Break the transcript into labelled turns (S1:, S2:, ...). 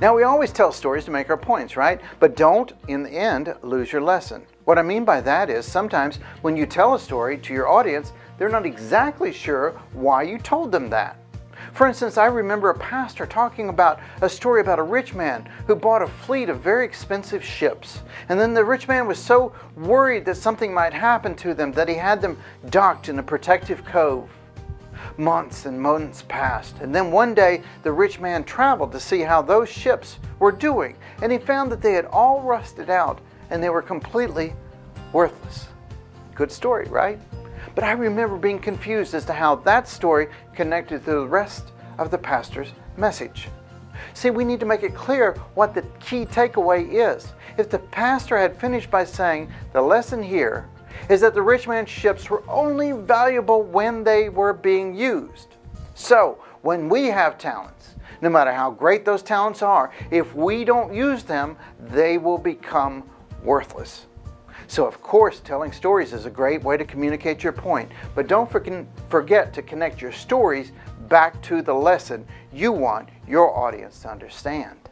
S1: Now, we always tell stories to make our points, right? But don't, in the end, lose your lesson. What I mean by that is sometimes when you tell a story to your audience, they're not exactly sure why you told them that. For instance, I remember a pastor talking about a story about a rich man who bought a fleet of very expensive ships. And then the rich man was so worried that something might happen to them that he had them docked in a protective cove. Months and months passed, and then one day the rich man traveled to see how those ships were doing, and he found that they had all rusted out and they were completely worthless. Good story, right? But I remember being confused as to how that story connected to the rest of the pastor's message. See, we need to make it clear what the key takeaway is. If the pastor had finished by saying, the lesson here is that the rich man's ships were only valuable when they were being used. So, when we have talents, no matter how great those talents are, if we don't use them, they will become worthless. So, of course, telling stories is a great way to communicate your point, but don't forget to connect your stories back to the lesson you want your audience to understand.